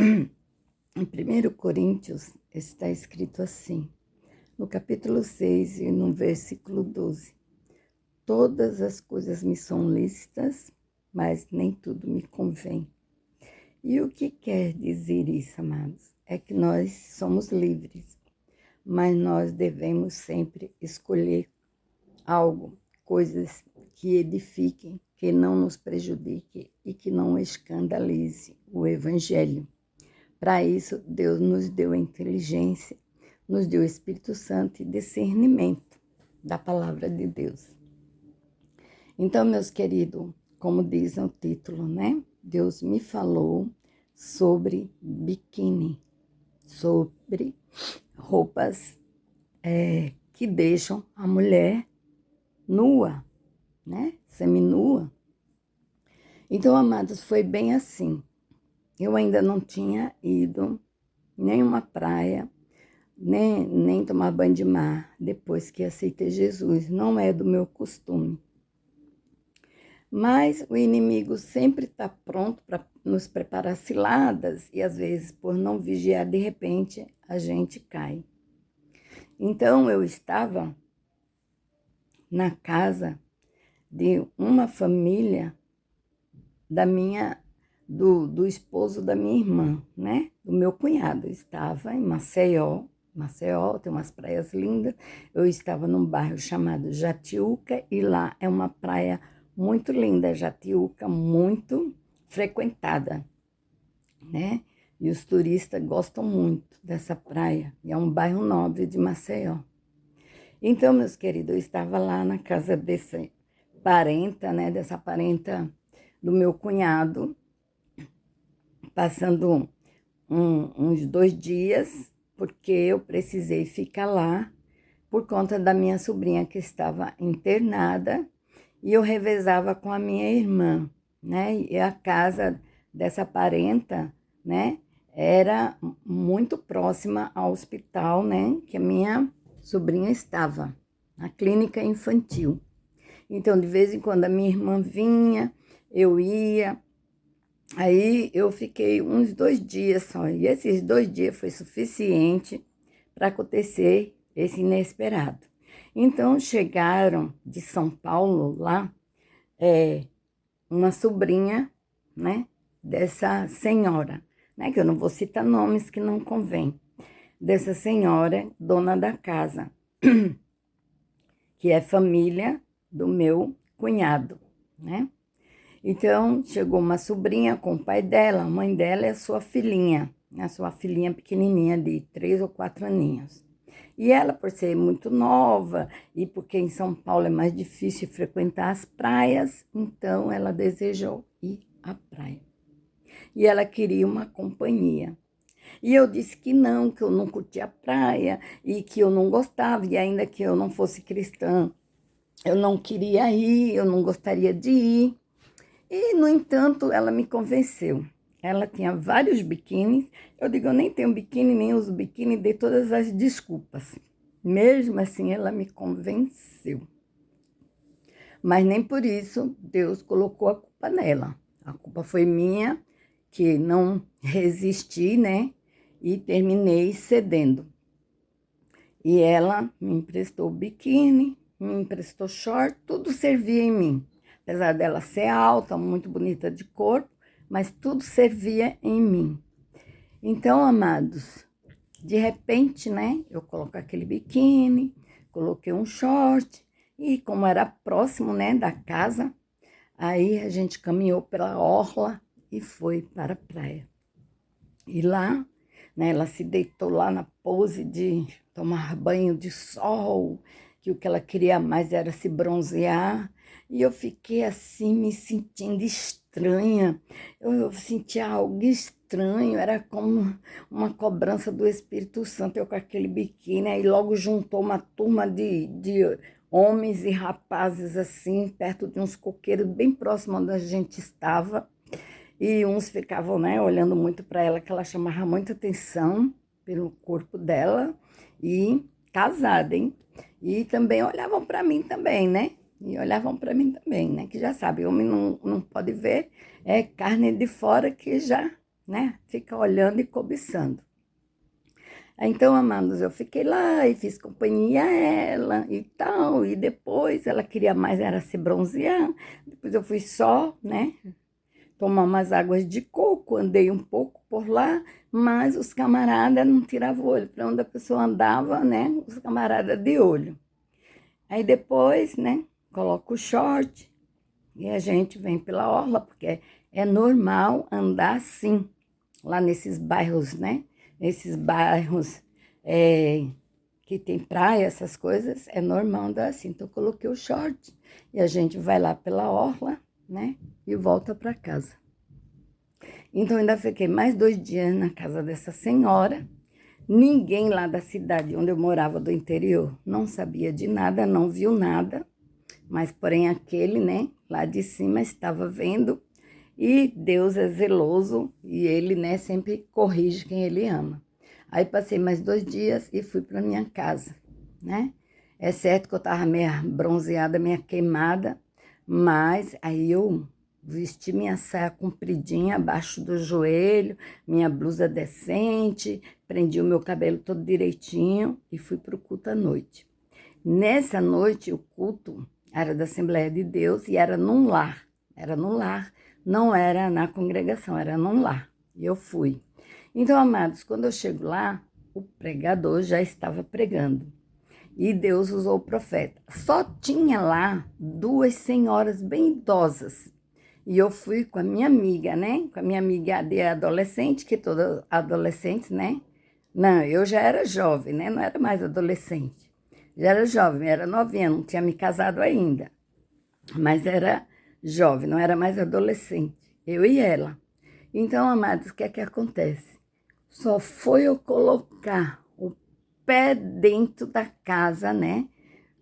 Em 1 Coríntios está escrito assim, no capítulo 6 e no versículo 12. Todas as coisas me são lícitas, mas nem tudo me convém. E o que quer dizer isso, amados? É que nós somos livres, mas nós devemos sempre escolher algo, coisas que edifiquem, que não nos prejudiquem e que não escandalize o Evangelho. Para isso, Deus nos deu a inteligência, nos deu o Espírito Santo e discernimento da palavra de Deus. Então, meus queridos, como diz o título, né? Deus me falou sobre biquíni, sobre roupas que deixam a mulher nua, né? Seminua. Então, amados, foi bem assim. Eu ainda não tinha ido nem uma praia, nem tomar banho de mar depois que aceitei Jesus. Não é do meu costume. Mas o inimigo sempre está pronto para nos preparar ciladas e às vezes, por não vigiar, de repente, a gente cai. Então, eu estava na casa de uma família do esposo da minha irmã, né? Do meu cunhado. Eu estava em Maceió. Maceió tem umas praias lindas. Eu estava num bairro chamado Jatiuca e lá é uma praia muito linda, Jatiuca, muito frequentada, né? E os turistas gostam muito dessa praia. E é um bairro nobre de Maceió. Então, meus queridos, eu estava lá na casa dessa parenta, né? Dessa parenta do meu cunhado, passando uns 2 dias, porque eu precisei ficar lá por conta da minha sobrinha que estava internada e eu revezava com a minha irmã, né? E a casa dessa parenta, né, era muito próxima ao hospital, né, que a minha sobrinha estava, na clínica infantil. Então, de vez em quando a minha irmã vinha, eu ia. Aí eu fiquei uns 2 dias só, e esses 2 dias foi suficiente para acontecer esse inesperado. Então, chegaram de São Paulo lá, uma sobrinha, né, dessa senhora, né, que eu não vou citar nomes que não convém, dessa senhora, dona da casa, que é família do meu cunhado, né? Então, chegou uma sobrinha com o pai dela, a mãe dela é a sua filhinha pequenininha de 3 ou 4 aninhos. E ela, por ser muito nova e porque em São Paulo é mais difícil frequentar as praias, então ela desejou ir à praia. E ela queria uma companhia. E eu disse que eu não curtia a praia e que eu não gostava, e ainda que eu não fosse cristã, eu não queria ir, eu não gostaria de ir. E, no entanto, ela me convenceu. Ela tinha vários biquínis. Eu digo, eu nem tenho biquíni, nem uso biquíni, dei todas as desculpas. Mesmo assim, ela me convenceu. Mas nem por isso Deus colocou a culpa nela. A culpa foi minha, que não resisti, né? E terminei cedendo. E ela me emprestou biquíni, me emprestou short, tudo servia em mim. Apesar dela ser alta, muito bonita de corpo, mas tudo servia em mim. Então, amados, de repente, né, eu coloquei aquele biquíni, coloquei um short, e como era próximo, né, da casa, aí a gente caminhou pela orla e foi para a praia. E lá, né, ela se deitou lá na pose de tomar banho de sol, que o que ela queria mais era se bronzear. E eu fiquei assim, me sentindo estranha. Eu sentia algo estranho, era como uma cobrança do Espírito Santo, eu com aquele biquíni. Aí logo juntou uma turma de homens e rapazes assim, perto de uns coqueiros, bem próximo onde a gente estava. E uns ficavam, né, olhando muito para ela, que ela chamava muita atenção pelo corpo dela, e casada, hein? E também olhavam para mim também, né? E olhavam para mim também, né? Que já sabe, homem não pode ver, é carne de fora que já né? Fica olhando e cobiçando. Então, amados, eu fiquei lá e fiz companhia a ela e tal, e depois ela queria mais, era se bronzear, depois eu fui só, né, tomar umas águas de coco, andei um pouco por lá, mas os camaradas não tiravam o olho, para onde a pessoa andava, né, os camaradas de olho. Aí depois, né, coloco o short e a gente vem pela orla, porque é normal andar assim, lá nesses bairros, né, nesses bairros que tem praia, essas coisas, é normal andar assim. Então, eu coloquei o short e a gente vai lá pela orla, né? E volta para casa. Então, ainda fiquei mais 2 dias na casa dessa senhora. Ninguém lá da cidade onde eu morava, do interior, não sabia de nada, não viu nada. Mas, porém, aquele, né, lá de cima estava vendo. E Deus é zeloso e ele, né, sempre corrige quem ele ama. Aí passei mais 2 dias e fui para minha casa, né? É certo que eu estava meio bronzeada, meio queimada, mas aí eu vesti minha saia compridinha abaixo do joelho, minha blusa decente, prendi o meu cabelo todo direitinho e fui para o culto à noite. Nessa noite, o culto era da Assembleia de Deus e era num lar, não era na congregação, era num lar. E eu fui. Então, amados, quando eu chego lá, o pregador já estava pregando. E Deus usou o profeta. Só tinha lá 2 senhoras bem idosas. E eu fui com a minha amiga, né? Com a minha amiga de adolescente, que toda adolescente, né? Não, eu já era jovem, né? Não era mais adolescente. Já era jovem, era novinha, não tinha me casado ainda. Mas era jovem, não era mais adolescente. Eu e ela. Então, amados, o que é que acontece? Só foi eu colocar o pé dentro da casa, né?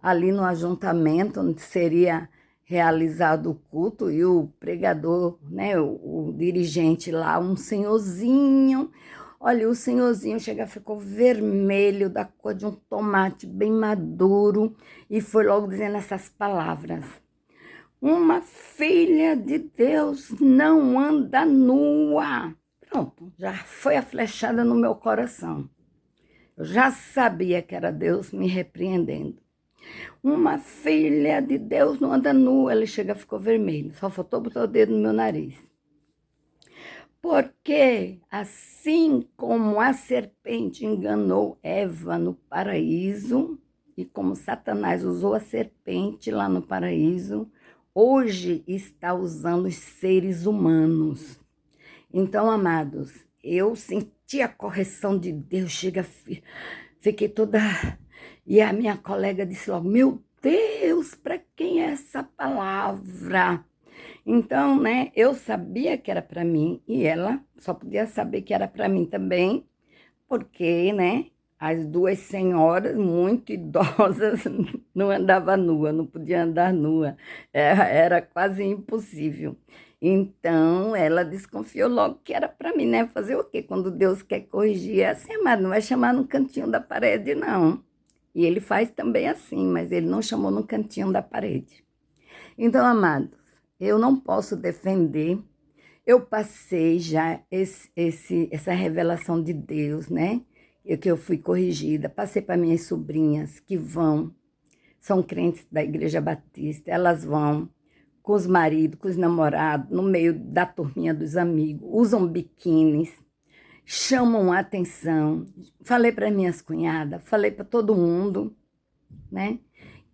Ali no ajuntamento, onde seria realizado o culto, e o pregador, né? O dirigente lá, um senhorzinho. Olha, o senhorzinho chega, ficou vermelho, da cor de um tomate bem maduro, e foi logo dizendo essas palavras: uma filha de Deus não anda nua. Pronto, já foi a flechada no meu coração. Eu já sabia que era Deus me repreendendo. Uma filha de Deus não anda nua. Ele chega, ficou vermelho. Só faltou botar o dedo no meu nariz. Porque assim como a serpente enganou Eva no paraíso, e como Satanás usou a serpente lá no paraíso, hoje está usando os seres humanos. Então, amados, eu senti a correção de Deus, fiquei toda... E a minha colega disse logo: meu Deus, para quem é essa palavra? Então, né, eu sabia que era para mim e ela só podia saber que era para mim também, porque, né, as 2 senhoras muito idosas não andavam nua, não podia andar nua, era quase impossível. Então, ela desconfiou logo que era para mim, né? Fazer o quê? Quando Deus quer corrigir, é assim, mas não vai chamar no cantinho da parede, não. E ele faz também assim, mas ele não chamou no cantinho da parede. Então, amados, eu não posso defender. Eu passei já essa revelação de Deus, né? Que eu fui corrigida. Passei para minhas sobrinhas que são crentes da Igreja Batista. Elas vão com os maridos, com os namorados, no meio da turminha dos amigos, usam biquínis, chamam a atenção. Falei para minhas cunhadas, falei para todo mundo, né?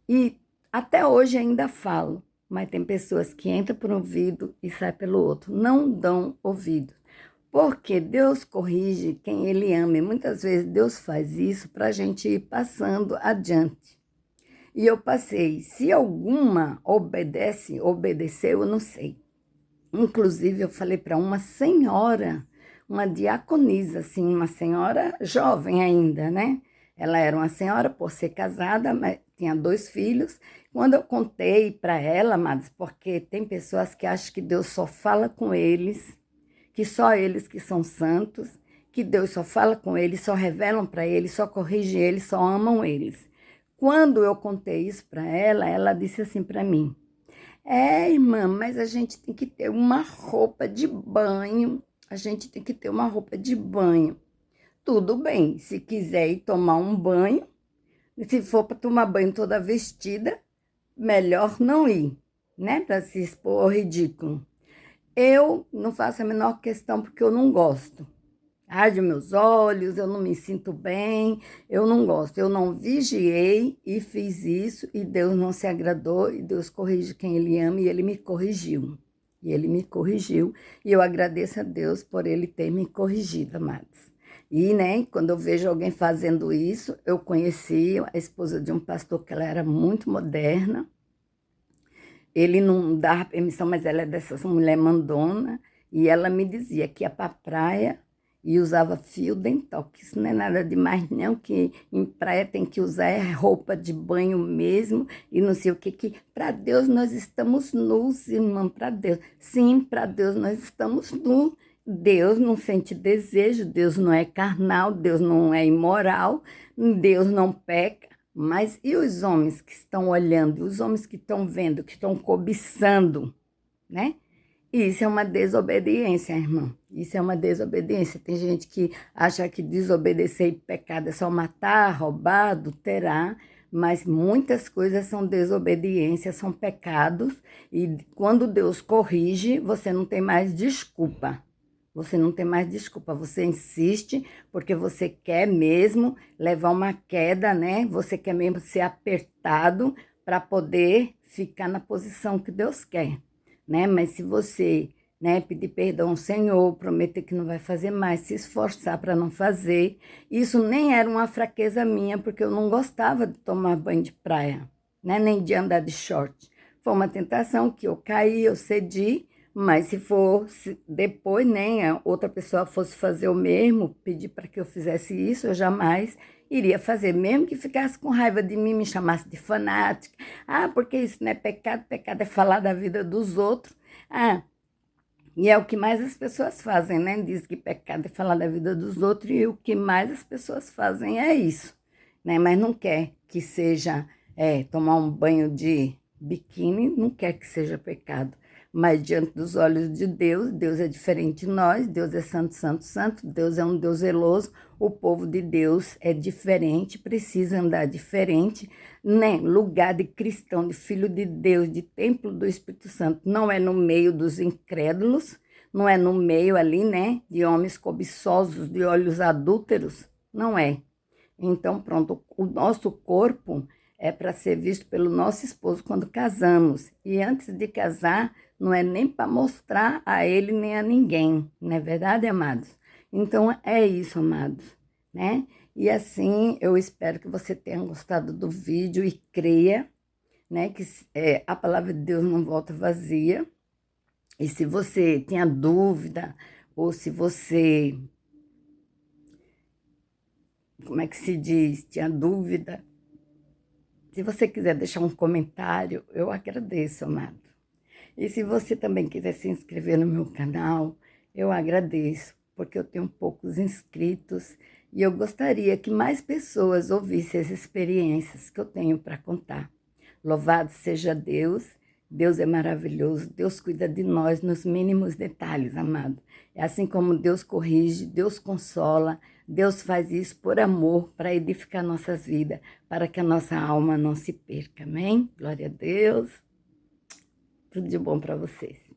E até hoje ainda falo, mas tem pessoas que entram por um ouvido e saem pelo outro, não dão ouvido. Porque Deus corrige quem Ele ama, e muitas vezes Deus faz isso para a gente ir passando adiante. E eu passei, se alguma obedeceu, eu não sei. Inclusive, eu falei para uma senhora, uma diaconisa, assim, uma senhora jovem ainda, né? Ela era uma senhora por ser casada, mas tinha 2 filhos. Quando eu contei para ela, amados, porque tem pessoas que acham que Deus só fala com eles, que só eles que são santos, que Deus só fala com eles, só revelam para eles, só corrige eles, só amam eles. Quando eu contei isso para ela, ela disse assim para mim: irmã, mas a gente tem que ter uma roupa de banho. a gente tem que ter uma roupa de banho. Tudo bem, se quiser ir tomar um banho, se for para tomar banho toda vestida, melhor não ir, né? Para se expor ao ridículo. Eu não faço a menor questão porque eu não gosto. Arde meus olhos, eu não me sinto bem, eu não gosto. Eu não vigiei e fiz isso e Deus não se agradou e Deus corrige quem Ele ama e Ele me corrigiu. E Ele me corrigiu e eu agradeço a Deus por Ele ter me corrigido, amados. E, né, quando eu vejo alguém fazendo isso, eu conheci a esposa de um pastor que ela era muito moderna. Ele não dava permissão, mas ela é dessas mulher mandona. E ela me dizia que ia para a praia e usava fio dental, que isso não é nada demais não, que em praia tem que usar roupa de banho mesmo e não sei o que para Deus nós estamos nus, irmã, para Deus. Sim, para Deus nós estamos nus. Deus não sente desejo, Deus não é carnal, Deus não é imoral, Deus não peca. Mas e os homens que estão olhando, os homens que estão vendo, que estão cobiçando, né? Isso é uma desobediência, irmão. Isso é uma desobediência. Tem gente que acha que desobedecer e pecado é só matar, roubar, adulterar, mas muitas coisas são desobediência, são pecados, e quando Deus corrige, você não tem mais desculpa. Você não tem mais desculpa, você insiste porque você quer mesmo levar uma queda, né? Você quer mesmo ser apertado para poder ficar na posição que Deus quer, né? Mas se você, né, pedir perdão ao Senhor, prometer que não vai fazer mais, se esforçar para não fazer, isso nem era uma fraqueza minha, porque eu não gostava de tomar banho de praia, né? Nem de andar de short. Foi uma tentação que eu caí, eu cedi, mas se fosse depois, nem a outra pessoa fosse fazer o mesmo, pedir para que eu fizesse isso, eu jamais iria fazer, mesmo que ficasse com raiva de mim, me chamasse de fanática. Ah, porque isso não é pecado, pecado é falar da vida dos outros. Ah, e é o que mais as pessoas fazem, né? Diz que pecado é falar da vida dos outros, e o que mais as pessoas fazem é isso, né? Mas não quer que seja, tomar um banho de biquíni, não quer que seja pecado. Mas diante dos olhos de Deus, Deus é diferente de nós, Deus é santo, santo, santo, Deus é um Deus zeloso, o povo de Deus é diferente, precisa andar diferente, né? Lugar de cristão, de filho de Deus, de templo do Espírito Santo, não é no meio dos incrédulos, não é no meio ali, né, de homens cobiçosos, de olhos adúlteros, não é. Então, pronto, o nosso corpo é para ser visto pelo nosso esposo quando casamos. E antes de casar, não é nem para mostrar a ele nem a ninguém, não é verdade, amados? Então, é isso, amados, né? E assim, eu espero que você tenha gostado do vídeo e creia, né, que a palavra de Deus não volta vazia. E se você tinha dúvida, ou se você, como é que se diz, tinha dúvida, se você quiser deixar um comentário, eu agradeço, amado. E se você também quiser se inscrever no meu canal, eu agradeço, porque eu tenho poucos inscritos e eu gostaria que mais pessoas ouvissem as experiências que eu tenho para contar. Louvado seja Deus, Deus é maravilhoso, Deus cuida de nós nos mínimos detalhes, amado. É assim como Deus corrige, Deus consola, Deus faz isso por amor, para edificar nossas vidas, para que a nossa alma não se perca, amém? Glória a Deus. Tudo de bom para vocês.